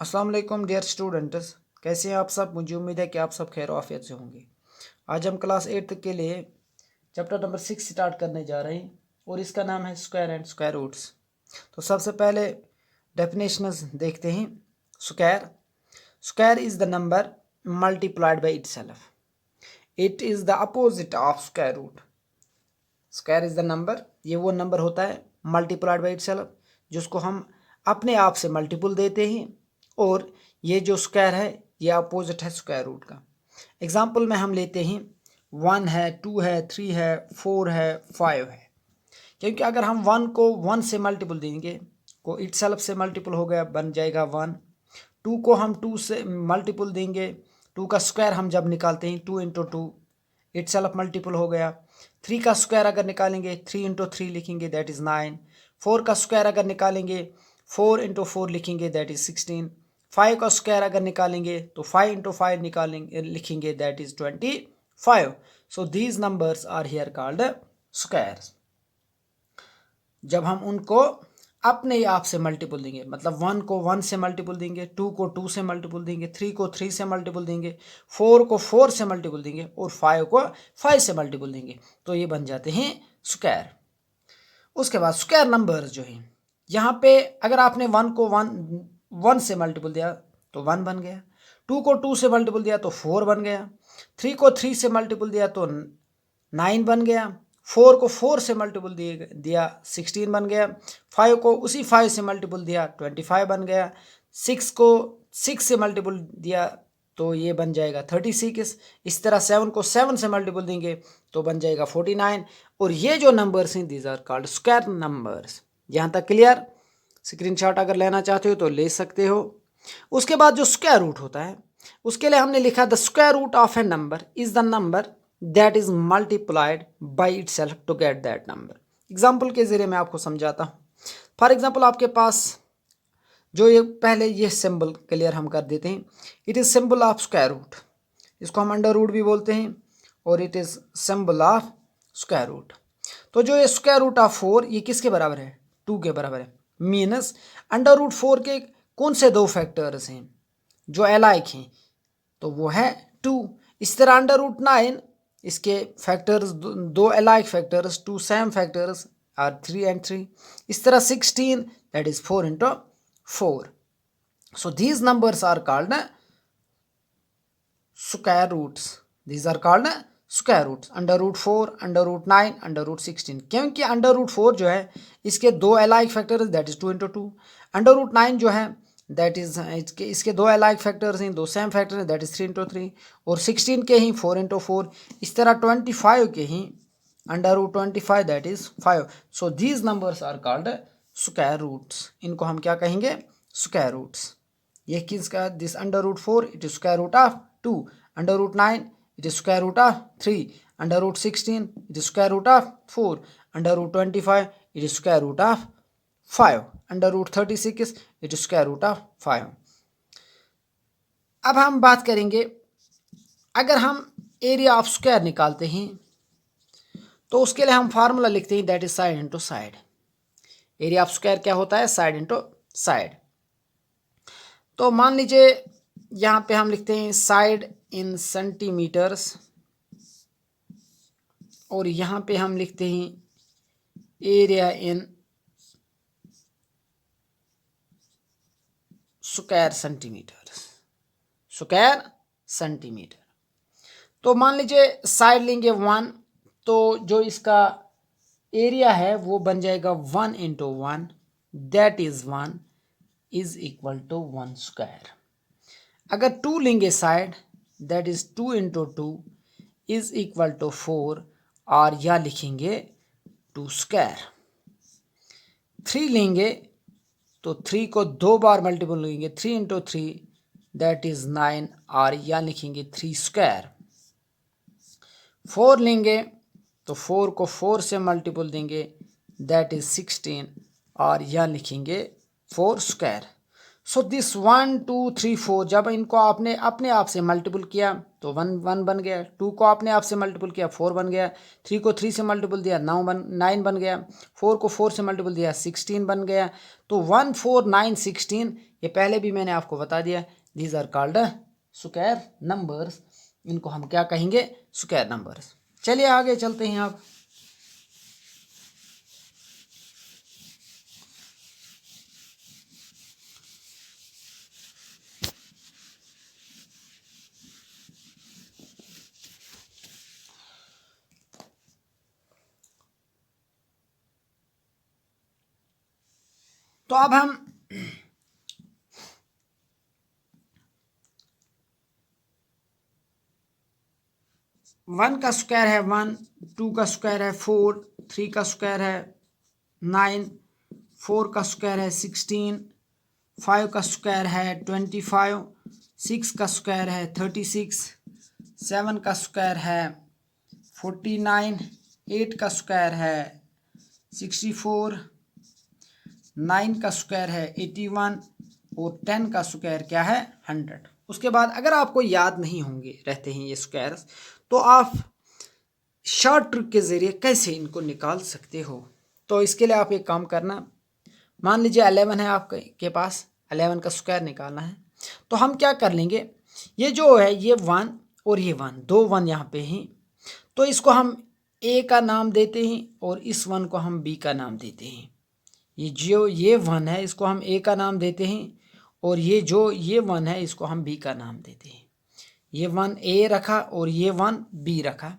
अस्सलाम वालेकुम dear students, कैसे हैं आप सब। मुझे उम्मीद है कि आप सब खैर आफियत से होंगे। आज हम क्लास 8 के लिए चैप्टर नंबर 6 स्टार्ट करने जा रहे हैं और इसका नाम है स्क्वायर एंड स्क्वायर रूट्स। तो सबसे पहले डेफिनेशंस देखते हैं। Square square is the number multiplied by itself. It is the opposite of square root. Square is the number, ये वो नंबर होता है मल्टीप्लाइड बाई इटसेल्फ जिसको हम अपने आप से मल्टीपल देते हैं, और ये जो स्क्वायर है ये अपोजिट है स्क्वायर रूट का। एग्जाम्पल में हम लेते हैं 1 है, 2 है, 3 है, 4 है, 5 है। क्योंकि अगर हम 1 को 1 से मल्टीपल देंगे को इटसेल्फ से मल्टीपल हो गया, बन जाएगा 1। 2 को हम 2 से मल्टीपल देंगे, 2 का स्क्वायर हम जब निकालते हैं 2 इंटू 2 इटसेल्फ मल्टीपल हो गया। 3 का स्क्वायर अगर निकालेंगे 3 इंटू 3 लिखेंगे दैट इज़ 9। 4 का स्क्वायर अगर निकालेंगे 4 इंटू 4 लिखेंगे दैट इज़ 16। 5 का स्क्वायर अगर निकालेंगे तो 5 इंटू 5 निकालेंगे लिखेंगे that is 25। So these numbers are here called squares. जब हम उनको अपने आप से मल्टीपल देंगे, मतलब 1 को 1 से मल्टीपल देंगे, 2 को 2 से मल्टीपल देंगे, 3 को 3 से मल्टीपल देंगे, 4 को 4 से मल्टीपल देंगे और 5 को 5 से मल्टीपल देंगे, तो ये बन जाते हैं स्क्वायर। उसके बाद स्क्वायर नंबर्स जो हैं, यहाँ पे अगर आपने 1 को 1 से मल्टीपल दिया तो 1 बन गया, 2 को 2 से मल्टीपल दिया तो 4 बन गया, 3 को 3 से मल्टीपल दिया तो 9 बन गया, 4 को 4 से मल्टीपल दिया 16 बन गया, 5 को उसी 5 से मल्टीपल दिया 25 बन गया, 6 को 6 से मल्टीपल दिया तो ये बन जाएगा 36। इस तरह 7 को 7 से मल्टीपल देंगे तो बन जाएगा 49। और ये जो नंबर्स हैं these are called square numbers. यहाँ तक क्लियर? स्क्रीनशॉट अगर लेना चाहते हो तो ले सकते हो। उसके बाद जो स्क्वायर रूट होता है उसके लिए हमने लिखा the square root of a number is the number that is multiplied by itself to get that number. Example के जरिए मैं आपको समझाता हूँ। फॉर एग्जाम्पल आपके पास जो ये पहले ये सिंबल क्लियर हम कर देते हैं। It is symbol of square root, इसको हम अंडर रूट भी बोलते हैं, और it is symbol of square root. तो जो ये स्क्वायर रूट ऑफ 4 ये किसके बराबर है? 2 के बराबर है। मीनस अंडर रूट 4 के कौन से 2 फैक्टर्स हैं जो अलाइक हैं? तो वो है 2। इस तरह अंडर रूट 9 इसके factors 2 alike factors, 2 same factors are 3 and 3। इस तरह 16 that is 4 into 4। So these numbers are called square roots. These are called square roots. Under root 4, under root 9, under root 16। क्योंकि under root 4 जो है इसके 2 alike factors that is 2 into 2। under root 9 जो है that is इसके 2 alike factors हैं, 2 same factors हैं that is 3 into 3। और 16 के ही 4 into 4। इस तरह 25 के ही under root 25 that is 5। So these numbers are called square roots। इनको हम क्या कहेंगे? square roots। ये किसका? This under root 4 it is square root of 2, under root 9 it is square root of 3, under root 16 it is square root of 4, under root 25 it is square root of 5, under root 36 it is square root of 5। अब हम बात करेंगे, अगर हम area of square निकालते हैं तो उसके लिए हम फार्मूला लिखते हैं that is side into side. Area of square क्या होता है? Side into side. तो मान लीजिए यहाँ पे हम लिखते हैं साइड इन सेंटीमीटर्स, और यहाँ पे हम लिखते हैं area in square centimeters, square centimeter. तो मान लीजिए साइड लेंगे 1, तो जो इसका एरिया है वो बन जाएगा 1 into 1 that is 1 is equal to 1 square. अगर 2 लेंगे side that is 2 into 2 is equal to 4, और या लिखेंगे 2 स्क्वायर। 3 लेंगे तो 3 को 2 बार मल्टीपल लेंगे 3 into 3 दैट इज 9, और या लिखेंगे 3 स्क्वायर। 4 लेंगे तो 4 को 4 से मल्टीपल देंगे दैट इज 16, और या लिखेंगे 4 स्क्वायर। सो दिस 1 2 3 4 जब इनको आपने अपने आप से मल्टीपल किया तो 1 1 बन गया, 2 को अपने आप से मल्टीपल किया 4 बन गया, 3 को 3 से मल्टीपल दिया 9 बन गया, 4 को 4 से मल्टीपल दिया 16 बन गया। तो 1 4 9 16 ये पहले भी मैंने आपको बता दिया, these are called square numbers. इनको हम क्या कहेंगे? Square numbers. चलिए आगे चलते हैं आप। तो अब हम वन का स्क्वायर है 1, 2 का स्क्वायर है 4, 3 का स्क्वायर है 9, 4 का स्क्वायर है 16, 5 का स्क्वायर है 25, 6 का स्क्वायर है 36, 7 का स्क्वायर है 49, 8 का स्क्वायर है 64, 9 का स्क्वायर है 81 और 10 का स्क्वायर क्या है? 100। उसके बाद अगर आपको याद नहीं होंगे रहते हैं ये स्क्वायर्स, तो आप शॉर्ट ट्रिक के ज़रिए कैसे इनको निकाल सकते हो। तो इसके लिए आप एक काम करना, मान लीजिए 11 है आपके पास, 11 का स्क्वायर निकालना है। तो हम क्या कर लेंगे, ये जो है ये 1 और ये 1, दो 1 यहाँ पे हैं, तो इसको हम ए का नाम देते हैं और इस 1 को हम बी का नाम देते हैं। ये जो ये 1 है इसको हम ए का नाम देते हैं और ये 1 है इसको हम बी का नाम देते हैं। ये 1 ए रखा और ये 1 बी रखा।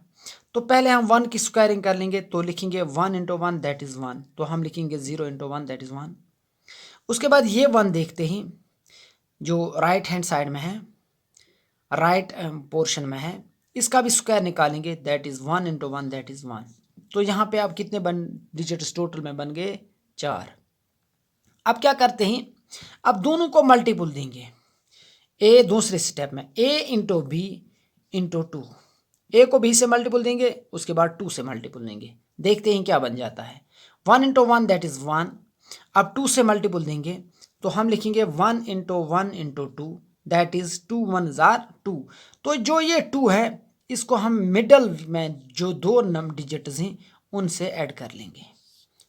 तो पहले हम 1 की स्क्वायरिंग कर लेंगे, तो लिखेंगे 1 × 1 दैट इज़ 1, तो हम लिखेंगे 0 × 1 दैट इज़ 1। उसके बाद ये 1 देखते हैं जो राइट हैंड साइड में है, राइट पोर्शन में है, इसका भी स्क्वायर निकालेंगे, दैट इज़ 1 × 1 दैट इज़ 1। तो यहाँ पे आप कितने डिजिट्स टोटल में बन गए? 4। अब क्या करते हैं, अब दोनों को मल्टीपल देंगे। ए दूसरे स्टेप में ए × बी × 2, ए को बी से मल्टीपल देंगे, उसके बाद 2 से मल्टीपल देंगे, देखते हैं क्या बन जाता है। 1 × 1 दैट इज़ 1। अब 2 से मल्टीपल देंगे तो हम लिखेंगे 1 × 1 × 2 दैट इज़ 2 1 जार 2। तो जो ये 2 है इसको हम मिडल में जो दो डिजिट्स हैं उनसे ऐड कर लेंगे।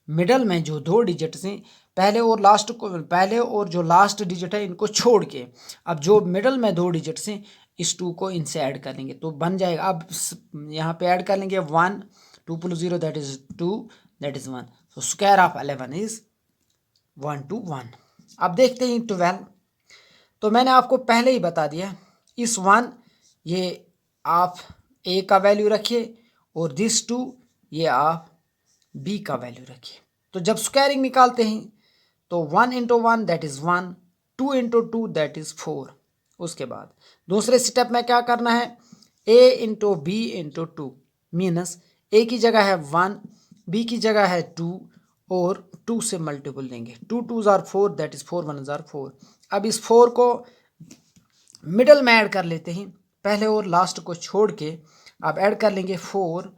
मिडल में जो दो डिजिट्स हैं, पहले और जो लास्ट डिजिट है इनको छोड़ के, अब जो मिडल में दो डिजिट्स हैं इस 2 को इनसे ऐड कर लेंगे तो बन जाएगा। अब यहाँ पे ऐड कर लेंगे 1, 2 + 0 that is 2 that is 1। So square of 11 is 1 to 1। अब देखते हैं 12। तो मैंने आपको पहले ही बता दिया, इस 1 ये आप ए का वैल्यू रखिए और दिस 2 ये आप बी का वैल्यू रखिए। तो जब स्क्वायरिंग निकालते हैं तो 1 × 1 दैट इज़ 1, 2 × 2 दैट इज़ 4। उसके बाद दूसरे स्टेप में क्या करना है, ए × बी × 2 मीनस ए की जगह है 1, बी की जगह है 2 और 2 से मल्टीपल देंगे। 2 2 जार 4 दैट इज़ 4 1 जार 4। अब इस 4 को मिडल में ऐड कर लेते हैं, पहले और लास्ट को छोड़ के अब ऐड कर लेंगे 4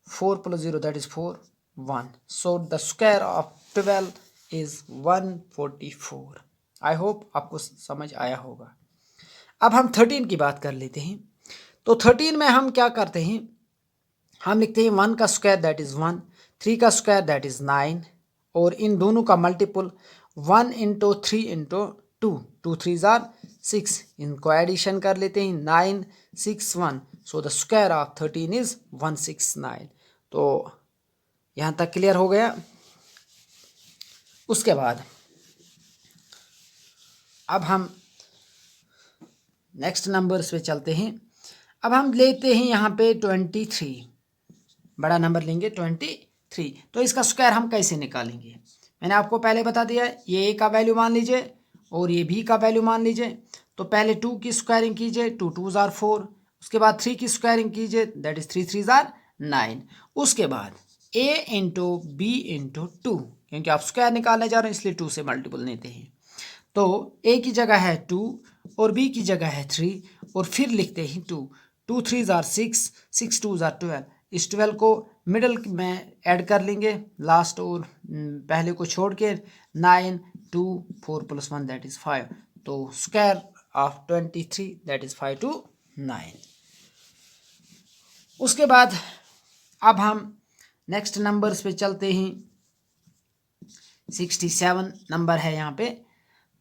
+ 0 that is 4 1। So the square of 12 is 144। I hope आपको समझ आया होगा। अब हम 13 की बात कर लेते हैं। तो 13 में हम क्या करते हैं, हम लिखते हैं 1 का स्क्वायर दैट इज़ 1, 3 का स्क्वायर दैट इज़ 9 और इन दोनों का मल्टीपल 1 × 3 × 2, 2 3 जार 6। इनको एडिशन कर लेते हैं, 9 6 1। So the square of 13 is 169। तो यहाँ तक क्लियर हो गया। उसके बाद अब हम नेक्स्ट नंबर्स पे चलते हैं। अब हम लेते हैं यहाँ पे 23, बड़ा नंबर लेंगे 23। तो इसका स्क्वायर हम कैसे निकालेंगे, मैंने आपको पहले बता दिया, ये ए का वैल्यू मान लीजिए और ये बी का वैल्यू मान लीजिए। तो पहले 2 की स्क्वायरिंग कीजिए, 2 2 जार 4। उसके बाद 3 की स्क्वायरिंग कीजिए, दैट इज़ 3 3 जार 9। उसके बाद ए × बी × 2, क्योंकि आप स्क्वायर निकालने जा रहे हैं इसलिए 2 से मल्टीपल लेते हैं। तो ए की जगह है 2 और बी की जगह है 3 और फिर लिखते हैं 2 2 3 जार 6 6 2 जार 12। इस 12 को मिडल में ऐड कर लेंगे, लास्ट और पहले को छोड़ के 9 2 4 + 1 दैट इज़ 5। तो स्क्वायर ऑफ 23 दैट इज 529। उसके बाद अब हम नेक्स्ट नंबर्स पे चलते हैं। 67 नंबर है यहाँ पे,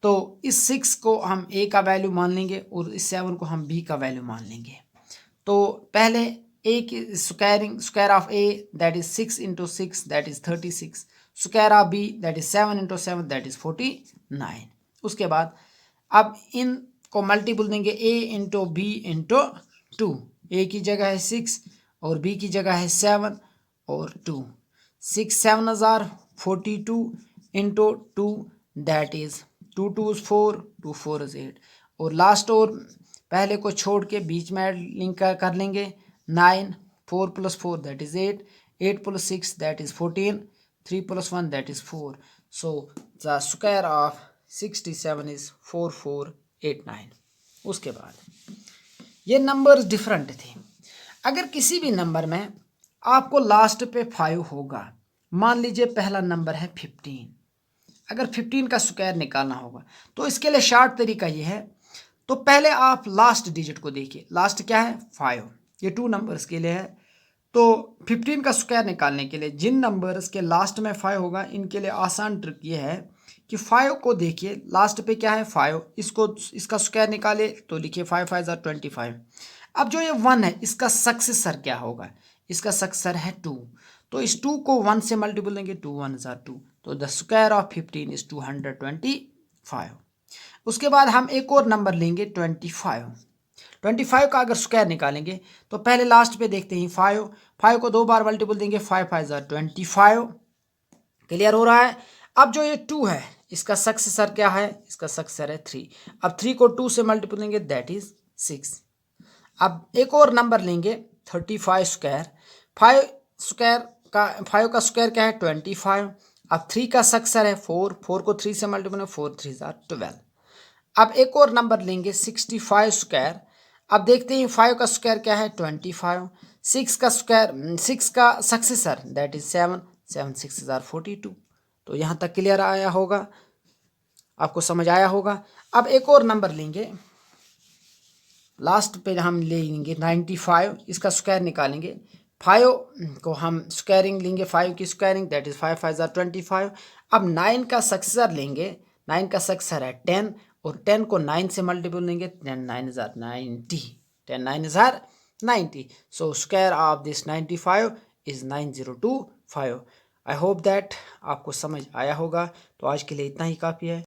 तो इस 6 को हम a का वैल्यू मान लेंगे और इस 7 को हम b का वैल्यू मान लेंगे। तो पहले a की square of a that is 6 into 6 that is 36, square of b that is 7 into 7 that is 49। उसके बाद अब इन को मल्टीपल देंगे a into b into 2। a की जगह है 6 और b की जगह है 7 और 2। 6 7 हज़ार 42 into 2 that is 2 2 is 4, 2 4 is 8 और लास्ट और पहले को छोड़ के बीच में लिंक कर लेंगे। 9 4 + 4 that is 8, 8 + 6 that is 14, 3 + 1 that is 4। So the square of 67 is 4489। उसके बाद ये नंबर्स डिफरेंट थे। अगर किसी भी नंबर में आपको लास्ट पे 5 होगा, मान लीजिए पहला नंबर है 15, अगर 15 का स्क्वायर निकालना होगा तो इसके लिए शॉर्ट तरीका ये है, तो पहले आप लास्ट डिजिट को देखिए। लास्ट क्या है 5, ये 2 नंबर्स के लिए है। तो 15 का स्क्वायर निकालने के लिए जिन नंबर्स के लास्ट में 5 होगा, इनके लिए आसान ट्रिक ये है कि 5 को देखिए लास्ट पे क्या है 5, इसका स्क्वायर निकाले तो लिखिए 5 5 = 25। अब जो ये 1 है इसका सक्सेसर क्या होगा, इसका सक्सेसर है 2, तो इस 2 को 1 से मल्टीपल देंगे, 2 1 = 2, तो द स्क्वायर ऑफ 15 इज 225। उसके बाद हम एक और नंबर लेंगे 25। 25 का अगर स्क्वायर निकालेंगे तो पहले लास्ट पे देखते हैं 5 को 2 बार मल्टीपल देंगे, 5 5 = 25। क्लियर हो रहा है। अब जो ये 2 है इसका सक्सेसर क्या है, इसका सक्सेसर है 3। अब 3 को 2 से मल्टीपल देंगे दैट इज 6। अब एक और नंबर लेंगे 35 स्क्वायर। 5 का स्क्वायर क्या है 25। अब 3 का सक्सेसर है 4, 4 को 3 से मल्टीपल 4 3 = 12। अब एक और नंबर लेंगे 65 स्क्वायर। अब देखते हैं 5 का स्क्वायर क्या है 25, 6 का स्क्वायर 6 का सक्सेसर दैट इज 7, 7 6 = 42। तो यहाँ तक क्लियर आया होगा, आपको समझ आया होगा। अब एक और नंबर लेंगे, लास्ट पे हम लेंगे 95, इसका स्क्वायर निकालेंगे। 5 को हम स्क्वायरिंग लेंगे, 5 की स्क्वायरिंग दैट इज 5 5 = 25। अब 9 का सक्सेसर लेंगे, 9 का सक्सेसर है 10 और 10 को 9 से मल्टीपल लेंगे, 10 9 = 90, 10 9 = 90। So square of this 95 is 9025। I hope that आपको समझ आया होगा। तो आज के लिए इतना ही काफ़ी है।